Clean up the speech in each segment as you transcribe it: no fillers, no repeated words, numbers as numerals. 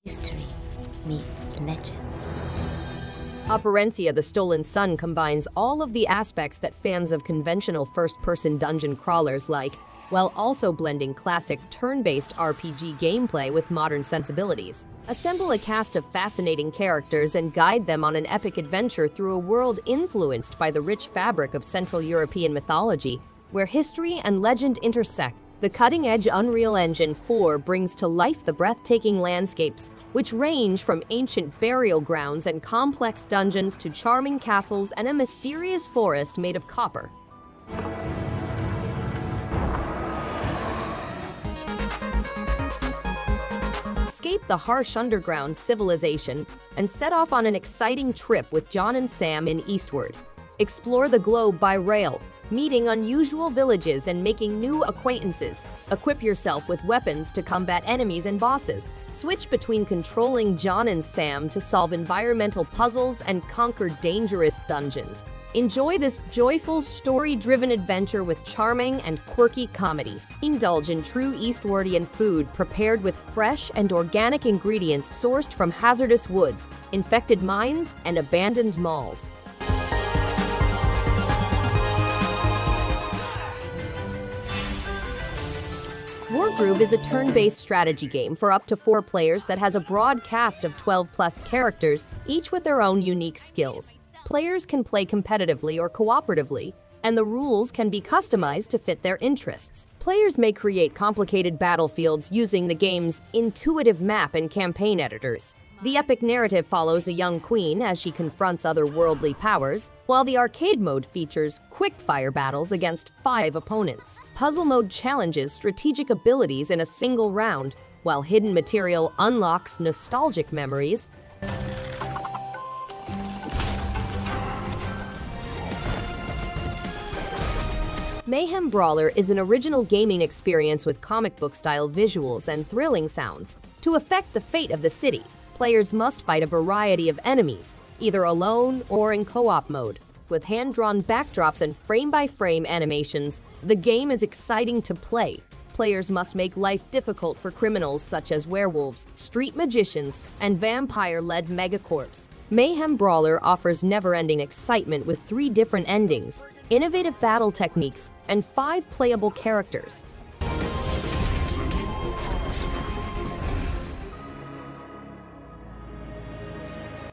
History meets legend. Operencia: The Stolen Sun combines all of the aspects that fans of conventional first-person dungeon crawlers like, while also blending classic turn-based RPG gameplay with modern sensibilities. Assemble a cast of fascinating characters and guide them on an epic adventure through a world influenced by the rich fabric of Central European mythology, where history and legend intersect. The cutting-edge Unreal Engine 4 brings to life the breathtaking landscapes, which range from ancient burial grounds and complex dungeons to charming castles and a mysterious forest made of copper. Escape the harsh underground civilization and set off on an exciting trip with John and Sam in Eastward. Explore the globe by rail, meeting unusual villages and making new acquaintances. Equip yourself with weapons to combat enemies and bosses. Switch between controlling John and Sam to solve environmental puzzles and conquer dangerous dungeons. Enjoy this joyful, story-driven adventure with charming and quirky comedy. Indulge in true Eastwardian food prepared with fresh and organic ingredients sourced from hazardous woods, infected mines, and abandoned malls. Wargroove is a turn-based strategy game for up to 4 players that has a broad cast of 12+ characters, each with their own unique skills. Players can play competitively or cooperatively, and the rules can be customized to fit their interests. Players may create complicated battlefields using the game's intuitive map and campaign editors. The epic narrative follows a young queen as she confronts otherworldly powers, while the arcade mode features quick-fire battles against 5 opponents. Puzzle mode challenges strategic abilities in a single round, while hidden material unlocks nostalgic memories. Mayhem Brawler is an original gaming experience with comic book-style visuals and thrilling sounds. To affect the fate of the city, players must fight a variety of enemies, either alone or in co-op mode. With hand-drawn backdrops and frame-by-frame animations, the game is exciting to play. Players must make life difficult for criminals such as werewolves, street magicians, and vampire-led megacorps. Mayhem Brawler offers never-ending excitement with 3 different endings, innovative battle techniques, and 5 playable characters.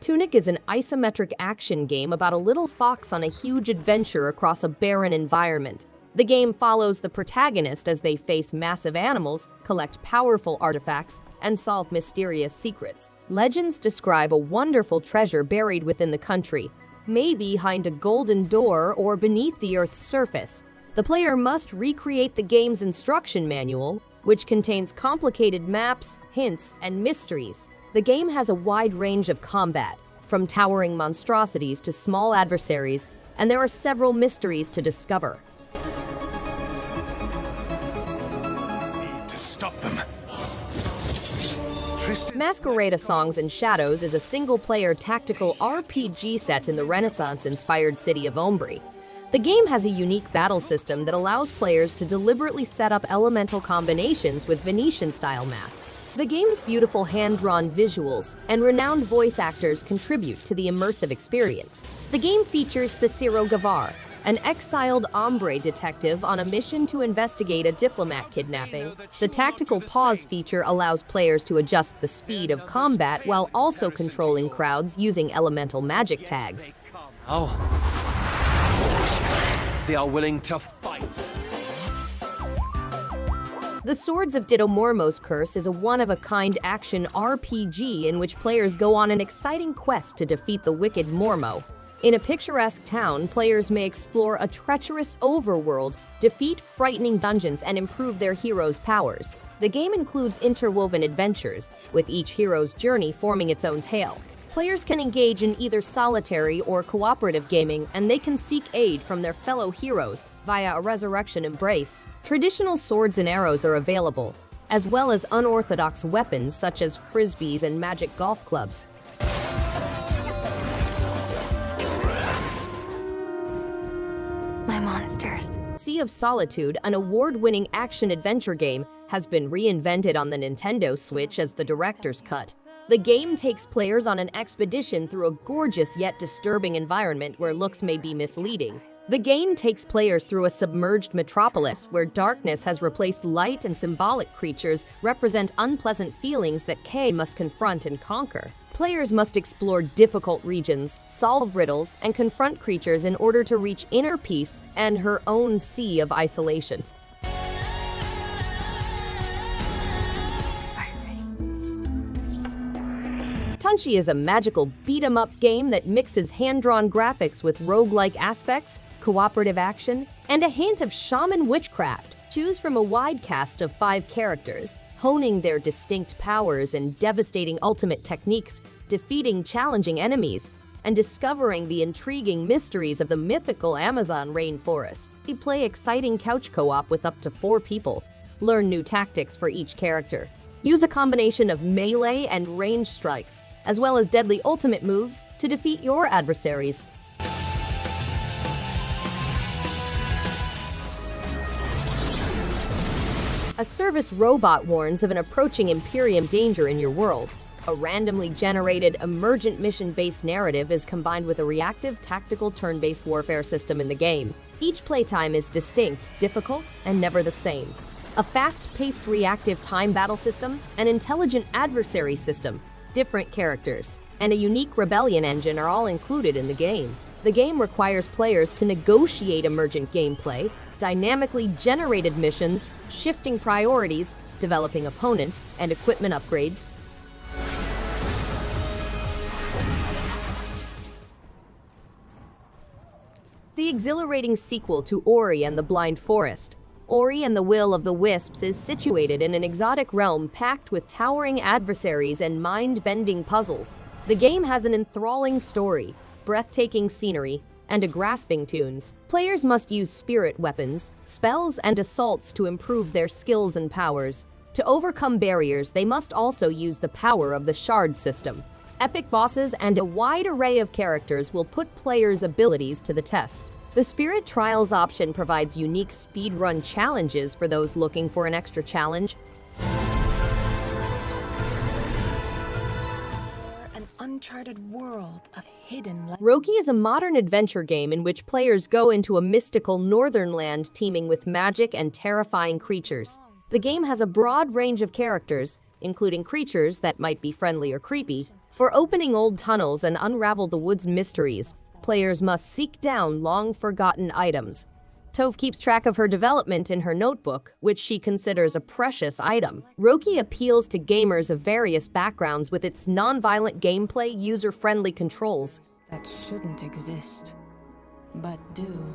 TUNIC is an isometric action game about a little fox on a huge adventure across a barren environment. The game follows the protagonist as they face massive animals, collect powerful artifacts, and solve mysterious secrets. Legends describe a wonderful treasure buried within the country, maybe behind a golden door or beneath the Earth's surface. The player must recreate the game's instruction manual, which contains complicated maps, hints, and mysteries. The game has a wide range of combat, from towering monstrosities to small adversaries, and there are several mysteries to discover. Need to stop them. Masquerada Songs and Shadows is a single-player tactical RPG set in the Renaissance-inspired city of Ombri. The game has a unique battle system that allows players to deliberately set up elemental combinations with Venetian-style masks. The game's beautiful hand-drawn visuals and renowned voice actors contribute to the immersive experience. The game features Cicero Gavar, an exiled ombre detective on a mission to investigate a diplomat kidnapping. The tactical pause feature allows players to adjust the speed of combat while also controlling crowds using elemental magic tags. Oh. They are willing to fight. The Swords of Ditto Mormo's Curse is a one-of-a-kind action RPG in which players go on an exciting quest to defeat the wicked Mormo. In a picturesque town, players may explore a treacherous overworld, defeat frightening dungeons, and improve their hero's powers. The game includes interwoven adventures, with each hero's journey forming its own tale. Players can engage in either solitary or cooperative gaming, and they can seek aid from their fellow heroes via a resurrection embrace. Traditional swords and arrows are available, as well as unorthodox weapons such as frisbees and magic golf clubs. My monsters. Sea of Solitude, an award-winning action-adventure game, has been reinvented on the Nintendo Switch as the director's cut. The game takes players on an expedition through a gorgeous yet disturbing environment where looks may be misleading. The game takes players through a submerged metropolis where darkness has replaced light and symbolic creatures represent unpleasant feelings that Kay must confront and conquer. Players must explore difficult regions, solve riddles, and confront creatures in order to reach inner peace and her own sea of isolation. Tunche is a magical beat-em-up game that mixes hand-drawn graphics with roguelike aspects, cooperative action, and a hint of shaman witchcraft. Choose from a wide cast of 5 characters, honing their distinct powers and devastating ultimate techniques, defeating challenging enemies, and discovering the intriguing mysteries of the mythical Amazon rainforest. You play exciting couch co-op with up to 4 people. Learn new tactics for each character. Use a combination of melee and ranged strikes, as well as deadly ultimate moves to defeat your adversaries. A service robot warns of an approaching Imperium danger in your world. A randomly generated, emergent mission-based narrative is combined with a reactive, tactical, turn-based warfare system in the game. Each playtime is distinct, difficult, and never the same. A fast-paced reactive time battle system, an intelligent adversary system, different characters, and a unique rebellion engine are all included in the game. The game requires players to negotiate emergent gameplay, dynamically generated missions, shifting priorities, developing opponents, and equipment upgrades. The exhilarating sequel to Ori and the Blind Forest, Ori and the Will of the Wisps is situated in an exotic realm packed with towering adversaries and mind-bending puzzles. The game has an enthralling story, breathtaking scenery, and a grasping tunes. Players must use spirit weapons, spells, and assaults to improve their skills and powers. To overcome barriers, they must also use the power of the shard system. Epic bosses and a wide array of characters will put players' abilities to the test. The Spirit Trials option provides unique speedrun challenges for those looking for an extra challenge. An uncharted world of hidden Roki is a modern adventure game in which players go into a mystical northern land teeming with magic and terrifying creatures. The game has a broad range of characters, including creatures that might be friendly or creepy. For opening old tunnels and unravel the wood's mysteries, players must seek down long-forgotten items. Tove keeps track of her development in her notebook, which she considers a precious item. Roki appeals to gamers of various backgrounds with its non-violent gameplay, user-friendly controls. that shouldn't exist, but do.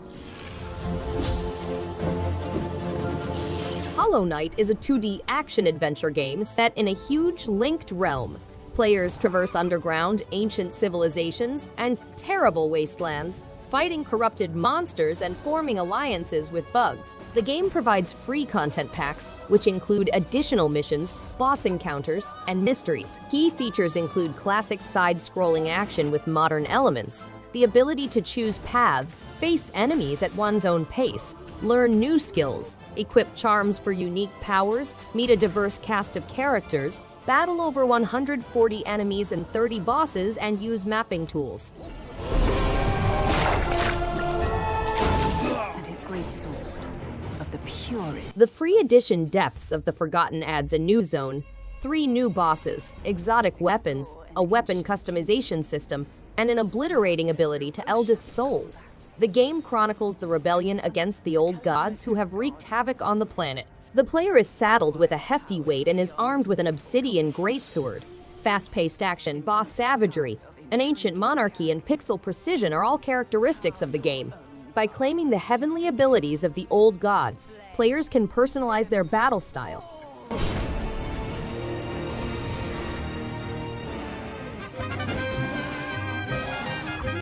Hollow Knight is a 2D action-adventure game set in a huge linked realm. Players traverse underground, ancient civilizations, and terrible wastelands, fighting corrupted monsters and forming alliances with bugs. The game provides free content packs, which include additional missions, boss encounters, and mysteries. Key features include classic side-scrolling action with modern elements, the ability to choose paths, face enemies at one's own pace, learn new skills, equip charms for unique powers, meet a diverse cast of characters, battle over 140 enemies and 30 bosses, and use mapping tools. And his great sword of the purest. The free edition Depths of the Forgotten adds a new zone, 3 new bosses, exotic weapons, a weapon customization system, and an obliterating ability to Eldest Souls. The game chronicles the rebellion against the old gods who have wreaked havoc on the planet. The player is saddled with a hefty weight and is armed with an obsidian greatsword. Fast-paced action, boss savagery, an ancient monarchy, and pixel precision are all characteristics of the game. By claiming the heavenly abilities of the old gods, players can personalize their battle style.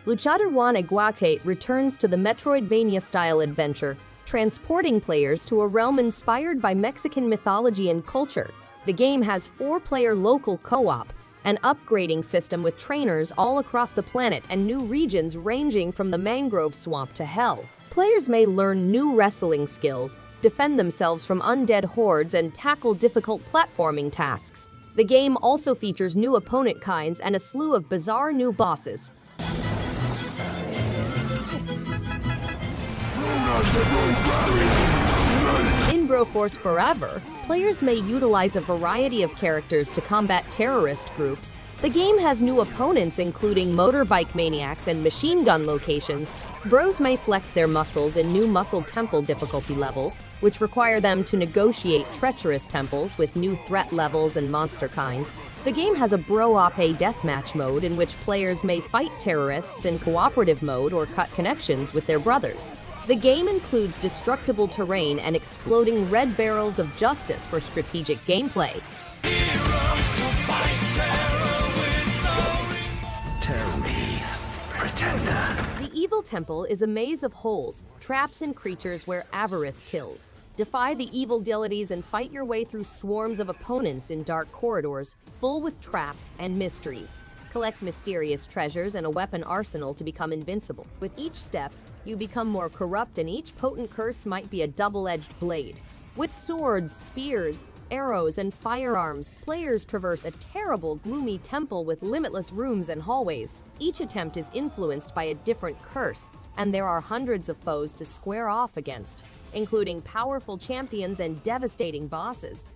Luchador Juan Iguate returns to the Metroidvania-style adventure, transporting players to a realm inspired by Mexican mythology and culture. The game has 4-player local co-op, an upgrading system with trainers all across the planet and new regions ranging from the mangrove swamp to hell. Players may learn new wrestling skills, defend themselves from undead hordes, and tackle difficult platforming tasks. The game also features new opponent kinds and a slew of bizarre new bosses. In Broforce Forever, players may utilize a variety of characters to combat terrorist groups. The game has new opponents including motorbike maniacs and machine gun locations. Bros may flex their muscles in new muscle temple difficulty levels, which require them to negotiate treacherous temples with new threat levels and monster kinds. The game has a bro op deathmatch mode in which players may fight terrorists in cooperative mode or cut connections with their brothers. The game includes destructible terrain and exploding red barrels of justice for strategic gameplay. Tell me, pretender. The Evil Temple is a maze of holes, traps, and creatures where avarice kills. Defy the evil deities and fight your way through swarms of opponents in dark corridors, full with traps and mysteries. Collect mysterious treasures and a weapon arsenal to become invincible. With each step, you become more corrupt, and each potent curse might be a double-edged blade. With swords, spears, arrows, and firearms, players traverse a terrible, gloomy temple with limitless rooms and hallways. Each attempt is influenced by a different curse, and there are hundreds of foes to square off against, including powerful champions and devastating bosses.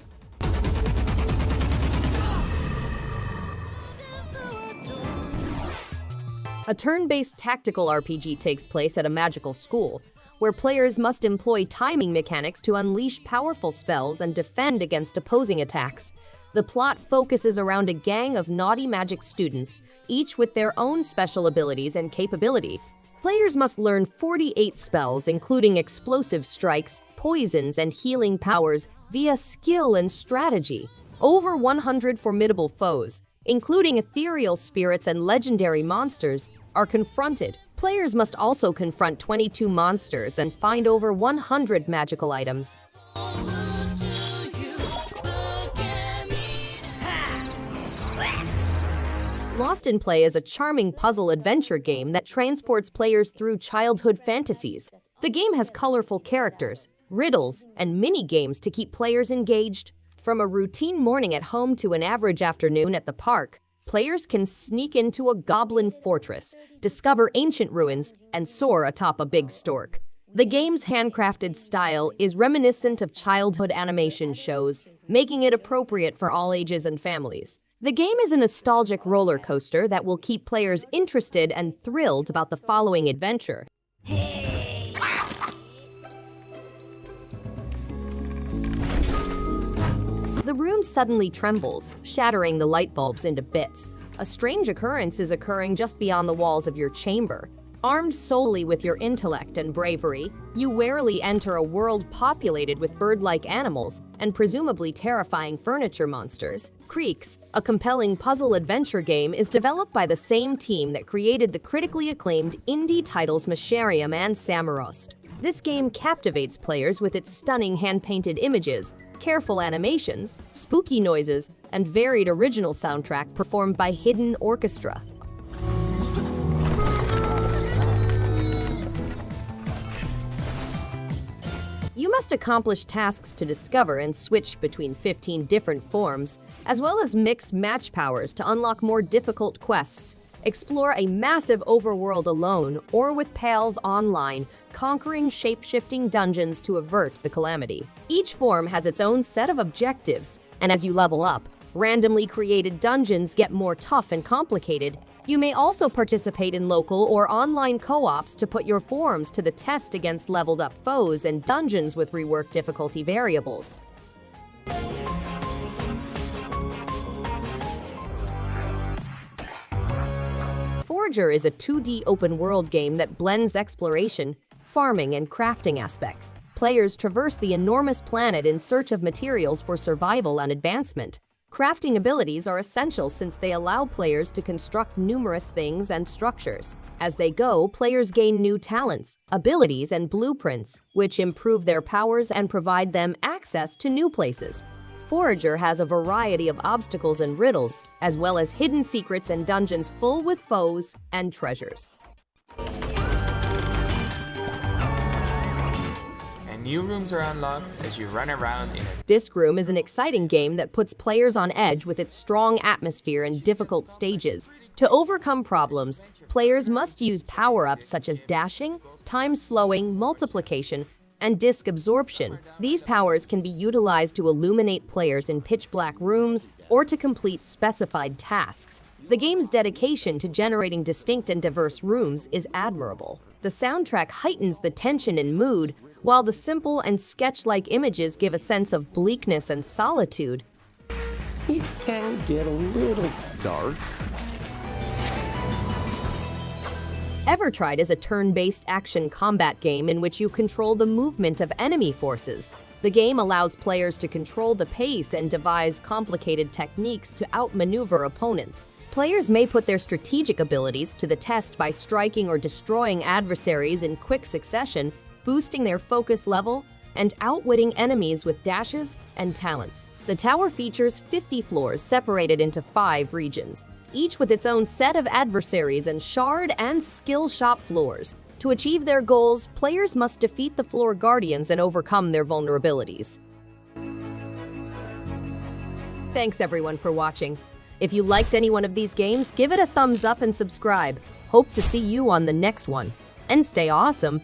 A turn-based tactical RPG takes place at a magical school, where players must employ timing mechanics to unleash powerful spells and defend against opposing attacks. The plot focuses around a gang of naughty magic students, each with their own special abilities and capabilities. Players must learn 48 spells, including explosive strikes, poisons, and healing powers, via skill and strategy. Over 100 formidable foes, including ethereal spirits and legendary monsters, are confronted. Players must also confront 22 monsters and find over 100 magical items. Lost in Play is a charming puzzle adventure game that transports players through childhood fantasies. The game has colorful characters, riddles, and mini-games to keep players engaged. From a routine morning at home to an average afternoon at the park, players can sneak into a goblin fortress, discover ancient ruins, and soar atop a big stork. The game's handcrafted style is reminiscent of childhood animation shows, making it appropriate for all ages and families. The game is a nostalgic roller coaster that will keep players interested and thrilled about the following adventure. The room suddenly trembles, shattering the light bulbs into bits. A strange occurrence is occurring just beyond the walls of your chamber. Armed solely with your intellect and bravery, you warily enter a world populated with bird-like animals and presumably terrifying furniture monsters. Creaks, a compelling puzzle adventure game, is developed by the same team that created the critically acclaimed indie titles Masquerada and Samarost. This game captivates players with its stunning hand-painted images, careful animations, spooky noises, and varied original soundtrack performed by Hidden Orchestra. You must accomplish tasks to discover and switch between 15 different forms, as well as mix match powers to unlock more difficult quests. Explore a massive overworld alone or with pals online, conquering shape-shifting dungeons to avert the calamity. Each form has its own set of objectives, and as you level up, randomly created dungeons get more tough and complicated. You may also participate in local or online co-ops to put your forms to the test against leveled-up foes and dungeons with reworked difficulty variables. Forager is a 2D open-world game that blends exploration, farming, and crafting aspects. Players traverse the enormous planet in search of materials for survival and advancement. Crafting abilities are essential since they allow players to construct numerous things and structures. As they go, players gain new talents, abilities, and blueprints, which improve their powers and provide them access to new places. Forager has a variety of obstacles and riddles, as well as hidden secrets and dungeons full with foes and treasures. And New rooms are unlocked as you run around in a Disc Room is an exciting game that puts players on edge with its strong atmosphere and difficult stages. To overcome problems, players must use power-ups such as dashing, time slowing, multiplication, and disc absorption. These powers can be utilized to illuminate players in pitch-black rooms or to complete specified tasks. The game's dedication to generating distinct and diverse rooms is admirable. The soundtrack heightens the tension and mood, while the simple and sketch-like images give a sense of bleakness and solitude. It can get a little dark. Evertried is a turn-based action combat game in which you control the movement of enemy forces. The game allows players to control the pace and devise complicated techniques to outmaneuver opponents. Players may put their strategic abilities to the test by striking or destroying adversaries in quick succession, boosting their focus level, and outwitting enemies with dashes and talents. The tower features 50 floors separated into 5 regions, each with its own set of adversaries and shard and skill shop floors. To achieve their goals, players must defeat the floor guardians and overcome their vulnerabilities. Thanks everyone for watching. If you liked any one of these games, give it a thumbs up and subscribe. Hope to see you on the next one. And stay awesome!